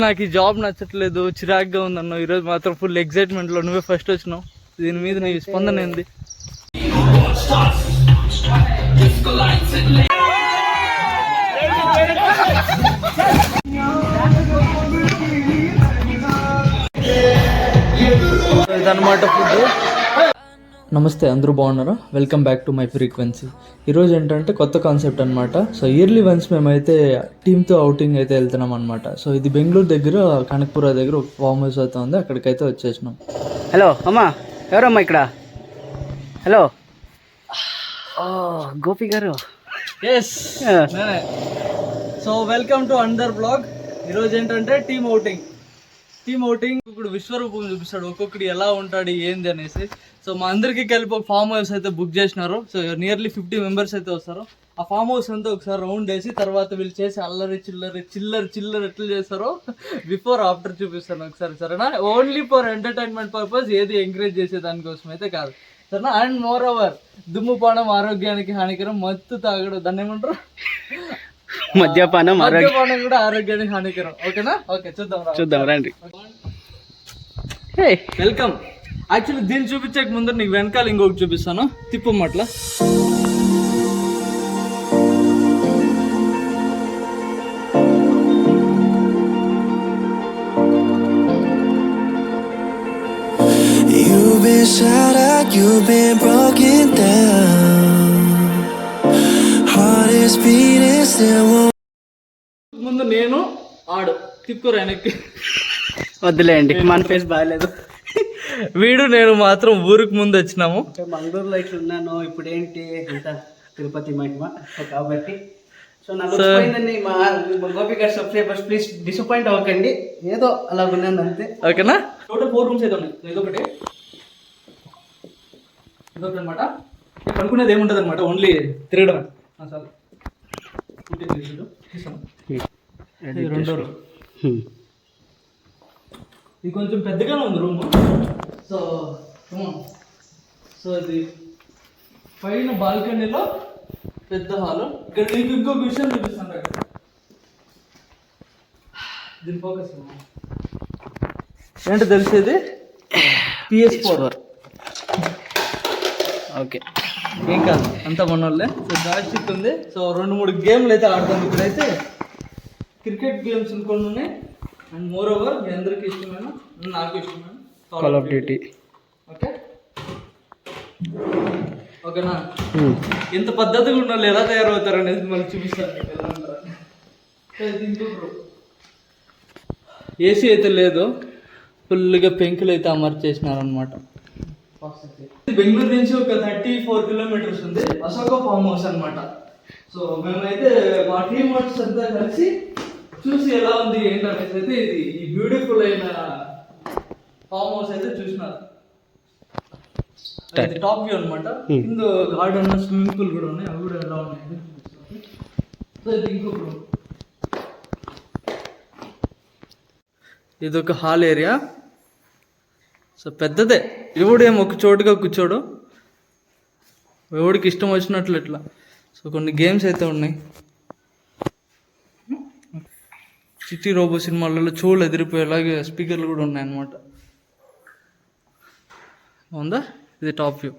నాకు ఈ జాబ్ నచ్చట్లేదు, చిరాగ్గా ఉందన్న. ఈరోజు మాత్రం ఫుల్ ఎక్సైట్మెంట్లో నువ్వే ఫస్ట్ వచ్చినావు. దీని మీద నీ స్పందన ఏంది? ఇదన్నమాట ఫుడ్. నమస్తే, అందరూ బాగున్నారా? Welcome back to my frequency. ఈరోజు ఏంటంటే కొత్త కాన్సెప్ట్ అనమాట. సో ఇయర్లీ వన్స్ మేమైతే టీమ్తో అవుటింగ్ అయితే వెళ్తున్నాం అనమాట. సో ఇది బెంగళూరు దగ్గర కనకపుర దగ్గర ఒక ఫామ్ హౌస్ అయితే ఉంది, అక్కడికైతే వచ్చేసినాం. హలో అమ్మా, ఎవరమ్మా ఇక్కడ? హలో, గోపి గారు. ఎస్, సో వెల్కమ్ టు అండర్ బ్లాగ్. ఈరోజు ఏంటంటే టీమ్ అవుటింగ్. ఇప్పుడు విశ్వరూపం చూపిస్తాడు, ఒక్కొక్కటి ఎలా ఉంటాడు ఏంది అనేసి. సో మా అందరికీ కలిపి ఒక ఫామ్ హౌస్ అయితే బుక్ చేసినారు. సో నియర్లీ 50 మెంబర్స్ అయితే వస్తారు. ఆ ఫామ్ హౌస్ అంతా ఒకసారి రౌండ్ వేసి తర్వాత వీళ్ళు చేసి అల్లరి చిల్లర ఎట్లా చేస్తారో బిఫోర్ ఆఫ్టర్ చూపిస్తాను ఒకసారి, సరేనా? ఓన్లీ ఫర్ ఎంటర్టైన్మెంట్ పర్పస్, ఏది ఎంకరేజ్ చేసే దానికోసం అయితే కాదు, సరేనా? అండ్ మోర్ ఓవర్ దుమ్ముపానం ఆరోగ్యానికి హానికరం, మత్తు తాగడం, దాన్ని ఏమంటారు, మద్యపానం కూడా ఆరోగ్యానికి హానికరం. ఓకేనా? ఓకే, చూద్దాం రండి. వెల్కమ్. యాక్చువల్లీ దీన్ని చూపించక ముందు నీకు వెనకాల ఇంకొకటి చూపిస్తాను, తిప్పమ్మట్ల. ముందు నేను ఆడు తిప్పుకోరు వెనక్కి. వద్దులేండి, మన ఫేస్ బాగాలేదు. వీడు నేను మాత్రం ఊరికి ముందు వచ్చినాము. మంగళూరులో ఇట్లా ఉన్నాను. ఇప్పుడు ఏంటి ఇంత తిరుపతి మహిమ కాబట్టి. సో నాకు మా గోపి గారి సబ్స్క్రైబర్స్ ప్లీజ్ డిసప్పాయింట్ అవ్వకండి, ఏదో అలా ఉన్నాను అంతే. ఓకేనా? టోటల్ 4 రూమ్స్ అయితే ఉన్నాయి. ఇదొకటి అనమాట. అనుకునేది ఏముంటుంది అనమాట, ఓన్లీ తిరగడం. రెండో రూమ్. ఇది కొంచెం పెద్దగానే ఉంది రూమ్. సో ఇది పైన బాల్కనీలో పెద్ద హాల్. ఇక్కడ నీకు ఇంకొక విషయం చూపిస్తాను. దీని ఫోకస్ ఏంటో తెలిసేది, PS4. ఓకే, ఏం కాదు, అంతా మనోళ్ళే. సో జాయిస్టిక్ ఉంది. సో 2-3 గేమ్లు అయితే ఆడతాం. ఇప్పుడైతే క్రికెట్ గేమ్స్ ఇంకొన్ని ఉన్నాయి. అండ్ మోర్ ఓవర్ మీ అందరికీ ఇష్టమైన, నాకు ఇష్టమైన కాల్ ఆఫ్ డ్యూటీ. ఓకే, ఓకేనా? ఇంత పద్ధతిగా ఉన్న వాళ్ళు ఎలా తయారవుతారు అనేది మళ్ళీ చూపిస్తాను. ఏసీ అయితే లేదు, ఫుల్గా పెంకులు అయితే అమర్చేసినారనమాట. బెంగళూరు నుంచి ఒక 34 కిలోమీటర్స్ ఉంది అశోక ఫామ్ హౌస్ అనమాట. సో మేమైతే మా టీమ్ వర్క్స్ అంతా కలిసి చూసి ఎలా ఉంది ఏంటనేసి అయితే ఈ బ్యూటిఫుల్ అయిన ఫామ్ హౌస్ అయితే చూసినారు. ఇది టాప్ వ్యూ అనమాట. కింద గార్డెన్, స్విమ్మింగ్ పూల్ కూడా ఉన్నాయి. అవి కూడా ఎలా ఉన్నాయి. సో ఇది ఇంకొక రూమ్. ఇది ఒక హాల్ ఏరియా. సో పెద్దదే. ఎవడేమో ఒక చోటుగా కూర్చోడు, ఎవడికి ఇష్టం వచ్చినట్లు ఇట్లా. సో కొన్ని గేమ్స్ అయితే ఉన్నాయి. చిట్టి రోబో సినిమాలలో చోళ్ళు ఎదిరిపోయేలాగే స్పీకర్లు కూడా ఉన్నాయి అన్నమాట. ఉందా? ఇది టాప్ వ్యూ.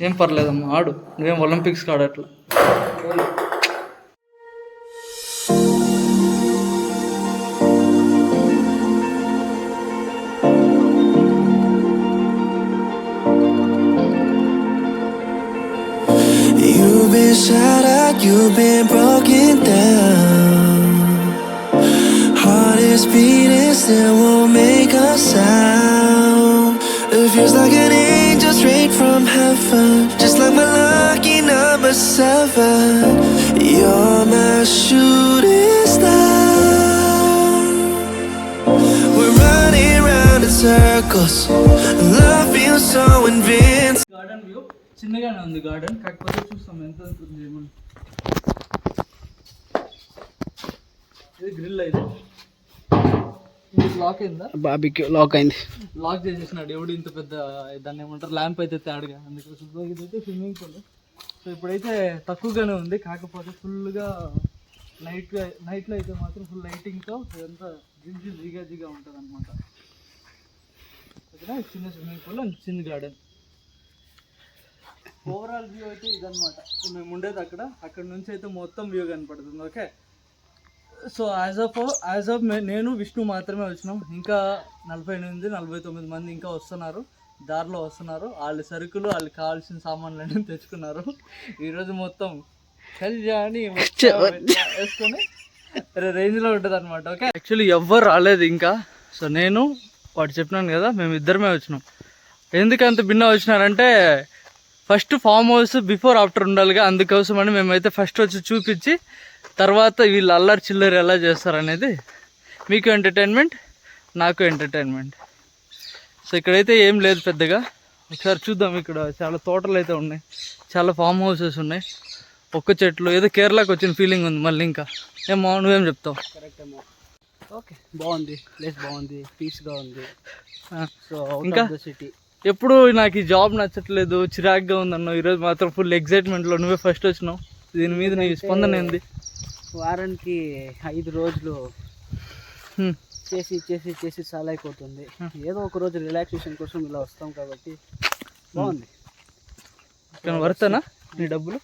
ఏం పర్లేదమ్మా, ఆడు. నువ్వేం ఒలింపిక్స్కి ఆడట్లా. Shattered, you've been broken down. Heart is beating, still won't make a sound. It feels like an angel straight from heaven, just like my lucky number 7. You're my shooting star. We're running round in circles, love feels so invincible. Garden view చిన్నగానే ఉంది garden, కాకపోతే చూస్తాం ఎంత ఉంటుంది ఏమని. ఇది grill అయితే lock అయిందా? బాబీకి లాక్ అయింది. లాక్ చేసేసినాడు ఎవడు. ఇంత పెద్ద దాన్ని ఏమంటారు, ల్యాంప్ అయితే తేడుగా. అందుకోసం ఇదైతే స్విమ్మింగ్ పూల్. సో ఇప్పుడైతే తక్కువగానే ఉంది, కాకపోతే ఫుల్గా నైట్లో అయితే మాత్రం ఫుల్ లైటింగ్తో ఇదంతా జిగా ఉంటుంది అనమాట. ఇక్కడ చిన్న స్విమ్మింగ్ పూల్ అండ్ చిన్న గార్డెన్. ఓవరాల్ వ్యూ అయితే ఇదనమాట. సో మేము ఉండేది అక్కడ నుంచి అయితే మొత్తం వ్యూ కనపడుతుంది. ఓకే, సో యాజ్ ఆఫ్ నేను విష్ణు మాత్రమే వచ్చినాం. ఇంకా 48-49 మంది ఇంకా వస్తున్నారు, దారిలో వస్తున్నారు. వాళ్ళ సరుకులు వాళ్ళకి కావాల్సిన సామాన్లు అన్నీ తెచ్చుకున్నారు. ఈరోజు మొత్తం కళ్యాణి వేసుకొని రేంజ్లో ఉంటుంది అనమాట. ఓకే, యాక్చువల్లీ ఎవ్వరు రాలేదు ఇంకా. సో నేను వాడు చెప్పినాను కదా, మేము ఇద్దరమే వచ్చినాం. ఎందుకు అంత భిన్న వచ్చినారంటే first farm house before after ఉండాలిగా, అందుకోసం అని మేమైతే ఫస్ట్ వచ్చి చూపించి తర్వాత వీళ్ళు అల్లరి చిల్లరి ఎలా చేస్తారనేది మీకు ఎంటర్టైన్మెంట్, నాకు ఎంటర్టైన్మెంట్. సో ఇక్కడైతే ఏం లేదు పెద్దగా. ఒకసారి చూద్దాం. ఇక్కడ చాలా తోటలు అయితే ఉన్నాయి, చాలా ఫామ్ హౌసెస్ ఉన్నాయి, ఒక్క చెట్లు. ఏదో కేరళకి వచ్చిన ఫీలింగ్ ఉంది మళ్ళీ. ఇంకా ఏమో నువ్వేం చెప్తావు? కరెక్ట్ ఏమో. ఓకే, బాగుంది ప్లేస్, బాగుంది, పీస్గా ఉంది. సో ఇంకా సిటీ ఎప్పుడు నాకు ఈ జాబ్ నచ్చట్లేదు, చిరాగ్గా ఉందన్నావు. ఈరోజు మాత్రం ఫుల్ ఎగ్జైట్మెంట్లో నువ్వే ఫస్ట్ వచ్చినావు. దీని మీద నీ స్పందన ఏంది? వారానికి 5 రోజులు చేసి చేసి చేసి చాలా అయిపోతుంది. ఏదో ఒక రోజు రిలాక్సేషన్ కోసం ఇలా వస్తాం కాబట్టి బాగుంది. కానీ వర్తనా నీ డబ్బులు?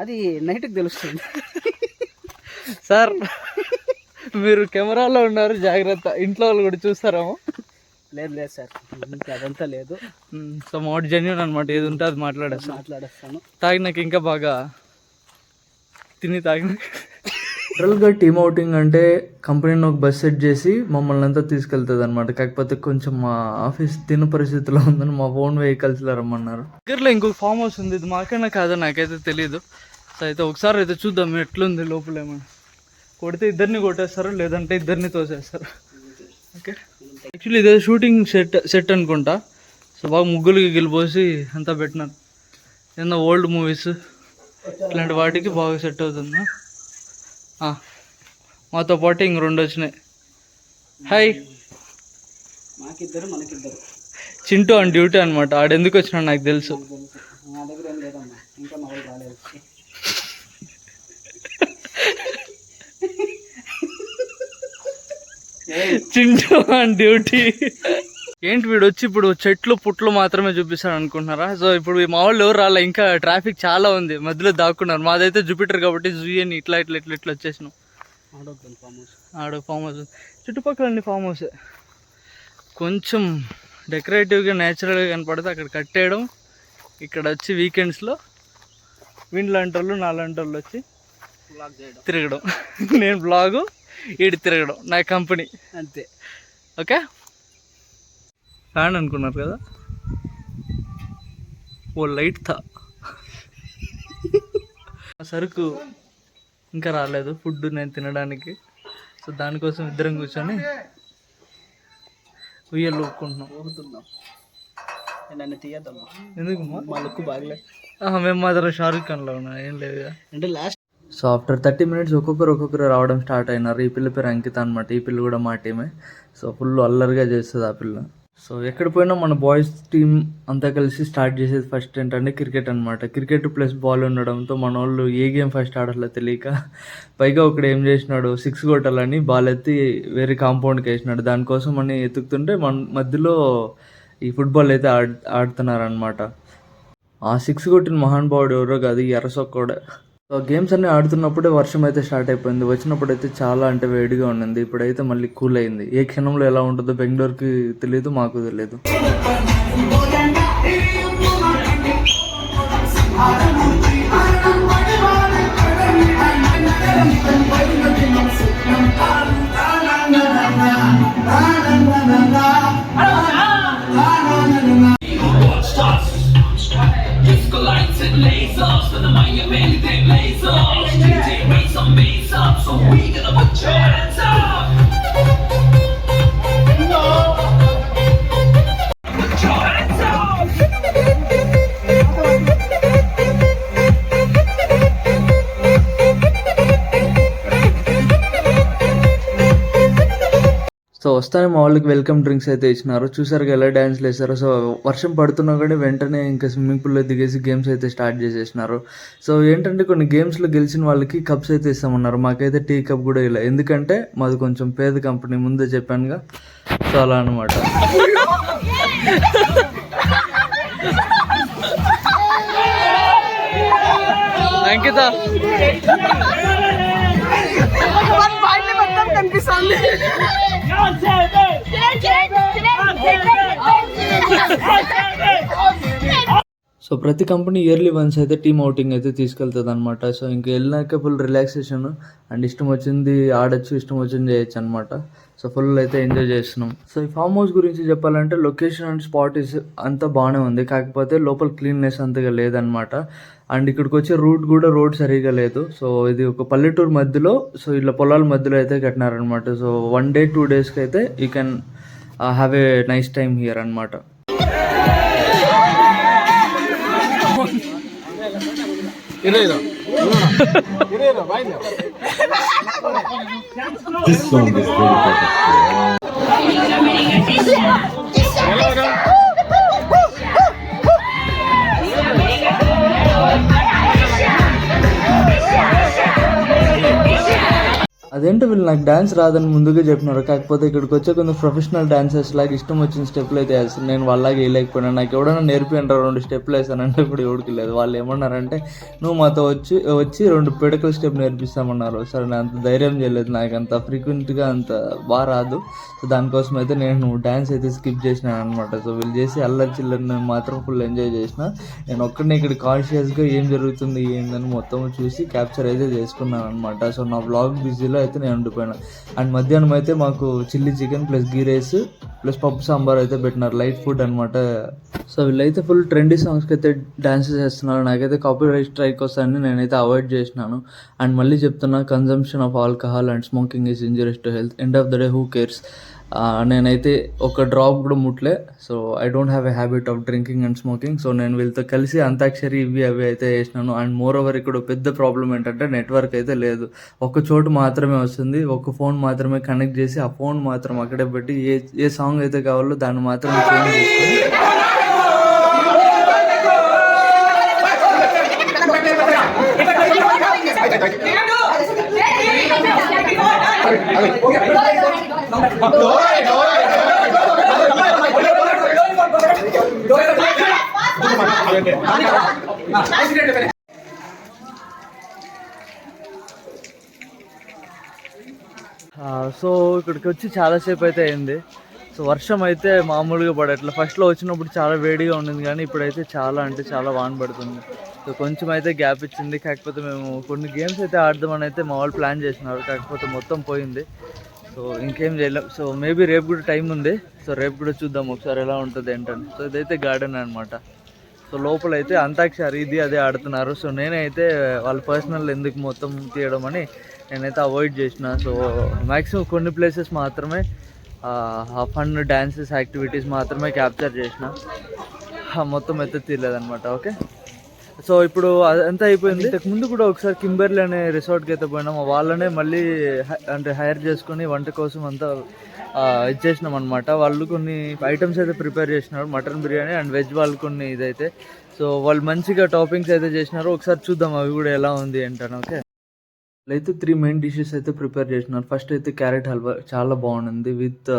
అది నైట్కి తెలుస్తుంది సార్. మీరు కెమెరాలో ఉన్నారు, జాగ్రత్త. ఇంట్లో వాళ్ళు కూడా చూస్తారేమో. లేదు సార్, ఇంకా అదంతా లేదు. సో మోట్ జెన్యూన్ అనమాట. ఏది ఉంటే అది మాట్లాడేస్తాను. తాగినాక ఇంకా బాగా తాగిన. జనరల్గా టీమ్ అవుటింగ్ అంటే కంపెనీని ఒక బస్ సెట్ చేసి మమ్మల్ని అంతా తీసుకెళ్తుంది అనమాట. కాకపోతే కొంచెం మా ఆఫీస్ తిన్న పరిస్థితిలో ఉందని మా ఓన్ వెహికల్స్లో రమ్మన్నారు. దగ్గరలో ఇంకొక ఫామ్ హౌస్ ఉంది, ఇది మాకైనా కాదో నాకైతే తెలియదు. సో అయితే ఒకసారి అయితే చూద్దాం ఎట్లుంది లోపల. ఏమన్నా కొడితే ఇద్దరిని కొట్టేస్తారు, లేదంటే ఇద్దరిని తోసేస్తారు. ఓకే, యాక్చువల్లీ ఇదే షూటింగ్ సెట్ అనుకుంటా. సో బాగా ముగ్గులు గిగిలిపోసి అంతా పెట్టినారు. ఏదన్నా ఓల్డ్ మూవీస్ ఇట్లాంటి వాటికి బాగా సెట్ అవుతుంది. మాతో పాటు ఇంక 2 వచ్చినాయి. హాయ్, మాకిద్దరు మనకిద్దరు. చింటూ ఆన్ డ్యూటీ అనమాట. ఆడెందుకు వచ్చినాడు నాకు తెలుసు. మా దగ్గర ఏం లేదమ్మా, ఇంకా మా వాళ్ళు రాలేదు. Chintu on duty. ఏంటి వీడు వచ్చి ఇప్పుడు చెట్లు పుట్లు మాత్రమే చూపిస్తాడు అనుకుంటున్నారా? సో ఇప్పుడు మా వాళ్ళు ఎవరు రాలే, ఇంకా ట్రాఫిక్ చాలా ఉంది, మధ్యలో దాక్కున్నారు. మాదైతే జూపిటర్ కాబట్టి జూయని ఇట్లా వచ్చేసినాం. ఆడ ఫామ్ హౌస్, చుట్టుపక్కల అన్ని ఫామ్ హౌసే. కొంచెం డెకరేటివ్గా న్యాచురల్గా కనపడితే అక్కడ కట్టేయడం, ఇక్కడ వచ్చి వీకెండ్స్లో వీళ్ళంటి వాళ్ళు నాలాంటి వాళ్ళు వచ్చి తిరగడం. నేను బ్లాగు, ఈడు తిరగడం, నా కంపెనీ అంతే. ఓకే, ఫ్యాన్ అనుకున్నారు కదా, ఓ లైట్ థా. సరుకు ఇంకా రాలేదు, ఫుడ్ నేను తినడానికి. సో దానికోసం ఇద్దరం కూర్చొని ఉయ్యలు ఊపుకుంటున్నాం. నన్ను తీయద్దమ్మా, ఎందుకు మా లుక్ బాగలే. మేము మాత్రం షారుఖ్ ఖాన్లో ఉన్నాం, ఏం లేదు అంటే లాస్ట్. సో ఆఫ్టర్ 30 minutes ఒక్కొక్కరు రావడం స్టార్ట్ అయినారు. ఈ పిల్ల పేరు అంకిత అనమాట. ఈ పిల్ల కూడా మా టీమే. సో ఫుల్ అల్లరిగా చేస్తుంది ఆ పిల్ల. సో ఎక్కడ పోయినా మన బాయ్స్ టీం అంతా కలిసి స్టార్ట్ చేసేది ఫస్ట్ ఏంటంటే క్రికెట్ అనమాట. క్రికెట్ ప్లస్ బాల్ ఉండడంతో మన వాళ్ళు ఏ గేమ్ ఫస్ట్ ఆడాలో తెలియక, పైగా ఒకడు ఏం చేసినాడు, 6 కొట్టాలని బాల్ ఎత్తి వేరే కాంపౌండ్కి వేసినాడు. దానికోసం అని ఎత్తుకుతుంటే మన మధ్యలో ఈ ఫుట్బాల్ అయితే ఆడుతున్నారనమాట. ఆ 6 కొట్టిన మహానుభావుడు ఎవరో కాదు, ఈ ఎర్రసొక్కోడే. సో గేమ్స్ అన్నీ ఆడుతున్నప్పుడే వర్షం అయితే స్టార్ట్ అయిపోయింది. వచ్చినప్పుడు అయితే చాలా అంటే వేడిగా ఉండింది. ఇప్పుడైతే మళ్ళీ కూల్ అయింది. ఏ క్షణంలో ఎలా ఉంటుందో బెంగళూరుకి తెలియదు, మాకు తెలియదు. సో వస్తానే మా వాళ్ళకి వెల్కమ్ డ్రింక్స్ అయితే ఇచ్చినారు. చూసారు ఎలా డ్యాన్స్లు వేసారు. సో వర్షం పడుతున్నా కానీ వెంటనే ఇంకా స్విమ్మింగ్ పూల్లో దిగేసి గేమ్స్ అయితే స్టార్ట్ చేసేసినారు. సో ఏంటంటే కొన్ని గేమ్స్లో గెలిచిన వాళ్ళకి కప్స్ అయితే ఇస్తామన్నారు. మాకైతే టీ కప్ కూడా ఇలా, ఎందుకంటే మాది కొంచెం పేద కంపెనీ, ముందే చెప్పానుగా. సో అలా అనమాట. అంకిత సో ప్రతి కంపెనీ ఇయర్లీ వన్స్ అయితే టీమ్ అవుటింగ్ అయితే తీసుకెళ్తుంది అనమాట. సో ఇంక వెళ్ళినాక ఫుల్ రిలాక్సేషన్ అండ్ ఇష్టం వచ్చింది ఆడచ్చు, ఇష్టం వచ్చింది చేయొచ్చు అనమాట. సో ఫుల్ అయితే ఎంజాయ్ చేస్తున్నాం. సో ఈ ఫామ్ హౌస్ గురించి చెప్పాలంటే లొకేషన్ అండ్ స్పాట్ ఇస్ అంతా బాగానే ఉంది, కాకపోతే లోపల క్లీన్నెస్ అంతగా లేదనమాట. అండ్ ఇక్కడికి వచ్చే రోడ్ సరిగా లేదు. సో ఇది ఒక పల్లెటూరు మధ్యలో, సో ఇలా పొలాల మధ్యలో అయితే కట్టినారనమాట. సో 1 day 2 daysకి అయితే you can have a nice time here అనమాట. This song is very perfect. అదేంటో వీళ్ళు నాకు డ్యాన్స్ రాదని ముందుగా చెప్పినారు, కాకపోతే ఇక్కడికి వచ్చే కొంచెం ప్రొఫెషనల్ డాన్సర్స్ లాగా ఇష్టం వచ్చిన స్టెప్లు అయితే వేస్తాను. నేను వాళ్ళలాగా వేయలేకపోయినా. నాకు ఎవడైనా నేర్పియంటారు 2 స్టెప్లు వేసానంటే ఇప్పుడు ఎవరికి లేదు. వాళ్ళు ఏమన్నారంటే నువ్వు మాతో వచ్చి 2 పిడకల స్టెప్ నేర్పిస్తామన్నారు. సరే నేను అంత ధైర్యం చేయలేదు, నాకు అంత ఫ్రీక్వెంట్గా అంత బాగా రాదు. సో దానికోసం అయితే నేను డ్యాన్స్ అయితే స్కిప్ చేసినాను అనమాట. సో వీళ్ళు చేసి అల్లరి చిల్లరి నేను మాత్రం ఫుల్ ఎంజాయ్ చేసిన. నేను ఒక్కడిని ఇక్కడ కాన్షియస్గా ఏం జరుగుతుంది ఏందని మొత్తం చూసి క్యాప్చర్ అయితే చేసుకున్నాను అనమాట. సో నా వ్లాగ్ బిజీలో అయితే నేను ఉండిపోయాను. అండ్ మధ్యాహ్నం అయితే మాకు చిల్లీ చికెన్ ప్లస్ గీ రైస్ ప్లస్ పప్పు సాంబార్ అయితే పెట్టినారు, లైట్ ఫుడ్ అనమాట. సో వీళ్ళైతే ఫుల్ ట్రెండీ సాంగ్స్కి అయితే డాన్సెస్ చేస్తున్నారు. నాకైతే కాపీ రైట్ స్ట్రైక్ వస్తాయని నేనైతే అవాయిడ్ చేసినాను. అండ్ మళ్ళీ చెప్తున్నా, consumption of alcohol and smoking is injurious to health. End of the day who cares. నేనైతే ఒక డ్రాప్ కూడా ముట్లే. So I don't have a habit of drinking and smoking. So నేను వీళ్ళతో కలిసి అంతాక్షరి ఇవి అవి అయితే వేసినాను. అండ్ మోర్ ఓవర్ ఇక్కడ పెద్ద ప్రాబ్లం ఏంటంటే నెట్వర్క్ అయితే లేదు. ఒక చోటు మాత్రమే వస్తుంది, ఒక ఫోన్ మాత్రమే కనెక్ట్ చేసి ఆ ఫోన్ మాత్రం అక్కడే పెట్టి ఏ సాంగ్ అయితే కావాలో దాన్ని మాత్రం చేంజ్ చేసుకొని సో ఇక్కడికి వచ్చి చాలాసేపు అయితే అయింది. సో వర్షం అయితే మామూలుగా పడట్లా. ఫస్ట్లో వచ్చినప్పుడు చాలా వేడిగా ఉండింది, కానీ ఇప్పుడైతే చాలా అంటే చాలా వాన పడుతుంది. సో కొంచెం అయితే గ్యాప్ ఇచ్చింది. కాకపోతే మేము కొన్ని గేమ్స్ అయితే ఆడదామని అయితే మా వాళ్ళు ప్లాన్ చేసినారు, కాకపోతే మొత్తం పోయింది. సో ఇంకేం చేయలేం. సో మేబీ రేపు కూడా టైం ఉంది. సో రేపు కూడా చూద్దాం ఒకసారి ఎలా ఉంటుంది ఏంటని. సో ఇదైతే గార్డెన్ అనమాట. సో లోపల అయితే అంతాక్షరి ఇది అదే ఆడుతున్నారు. సో నేనైతే వాళ్ళ పర్సనల్ ఎందుకు మొత్తం తీయడం అని నేనైతే అవాయిడ్ చేసిన. సో మ్యాక్సిమం కొన్ని ప్లేసెస్ మాత్రమే ఫన్ డ్యాన్సెస్ యాక్టివిటీస్ మాత్రమే క్యాప్చర్ చేసిన, మొత్తం అయితే తీయలేదన్నమాట. ఓకే, సో ఇప్పుడు అదంతా అయిపోయింది. ఇంతకు ముందు కూడా ఒకసారి కింబర్లీ అనే రిసార్ట్కి అయితే పోయినాం. వాళ్ళనే మళ్ళీ అంటే హైర్ చేసుకొని వంట కోసం అంతా ఇచ్చేసినాం అనమాట. వాళ్ళు కొన్ని ఐటమ్స్ అయితే ప్రిపేర్ చేసినారు, మటన్ బిర్యానీ అండ్ వెజ్ వాళ్ళు కొన్ని ఇదైతే. సో వాళ్ళు మంచిగా టాపింగ్స్ అయితే చేసినారు. ఒకసారి చూద్దాం అవి కూడా ఎలా ఉంది ఏంటని. ఓకే, అయితే 3 మెయిన్ డిషెస్ అయితే ప్రిపేర్ చేసినారు. ఫస్ట్ అయితే క్యారెట్ హల్వా చాలా బాగుంది, విత్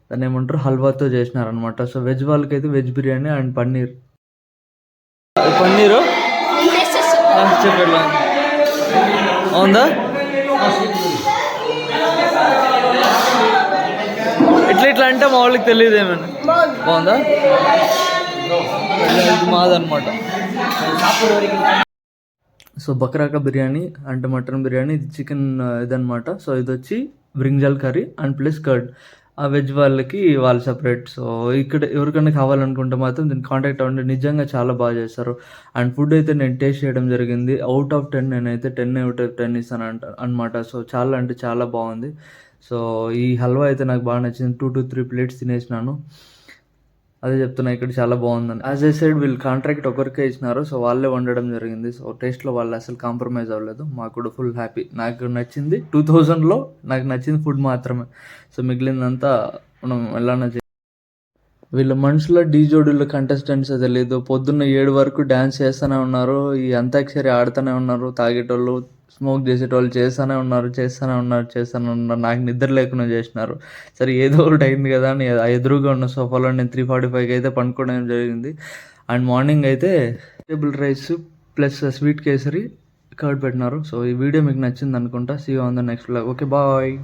దాన్ని ఏమంటారు హల్వాతో చేసినారనమాట. సో వెజ్ వాళ్ళకైతే వెజ్ బిర్యానీ అండ్ పన్నీరు చెప్పండి అవుందా. ఇట్లా అంటే మా వాళ్ళకి తెలియదు ఏమైనా. బాగుందా, మాదనమాట. సో బక్రాకా బిర్యానీ అంటే మటన్ బిర్యానీ, ఇది చికెన్ ఇదనమాట. సో ఇది వచ్చి brinjal curry and plus curd. ఆ వెజ్ వాళ్ళకి వాళ్ళు సపరేట్. సో ఇక్కడ ఎవరికైనా కావాలనుకుంటే మాత్రం దీన్ని కాంటాక్ట్ అవ్వండి, నిజంగా చాలా బాగా చేస్తారు. అండ్ ఫుడ్ అయితే నేను టేస్ట్ చేయడం జరిగింది. అవుట్ ఆఫ్ 10 నేనైతే 10/10 ఇస్తాను అనమాట. సో చాలా అంటే చాలా బాగుంది. సో ఈ హల్వా అయితే నాకు బాగా నచ్చింది. 2 to 3 plates తినేసినాను. అదే చెప్తున్నా ఇక్కడ చాలా బాగుందని. యాజ్ ఐ సైడ్ వీళ్ళు కాంట్రాక్ట్ ఒకరికే ఇచ్చినారు, సో వాళ్ళే వండడం జరిగింది. సో టేస్ట్లో వాళ్ళు అసలు కాంప్రమైజ్ అవ్వలేదు. మాకు కూడా ఫుల్ హ్యాపీ. నాకు నచ్చింది 2000లో నాకు నచ్చింది ఫుడ్ మాత్రమే. సో మిగిలిందంతా మనం ఎలానో వీళ్ళ మనుషుల డీ జోడీల కంటెస్టెంట్స్ తెలియదు. పొద్దున్న 7 వరకు డ్యాన్స్ చేస్తూనే ఉన్నారు, ఈ అంతాక్షరి ఆడుతూనే ఉన్నారు, తాగేటోళ్ళు స్మోక్ చేసేటోళ్ళు చేస్తూనే ఉన్నారు. నాకు నిద్ర లేకుండా చేసినారు. సరే ఏదో ఒకటి అయింది కదా అని ఎదురుగా ఉన్న సోఫాలో నేను 3:45కి అయితే పండుకోవడం జరిగింది. అండ్ మార్నింగ్ అయితే vegetable rice plus sweet kesari curd పెట్టినారు. సో ఈ వీడియో మీకు నచ్చింది అనుకుంటా. See you on the next vlog. Okay bye.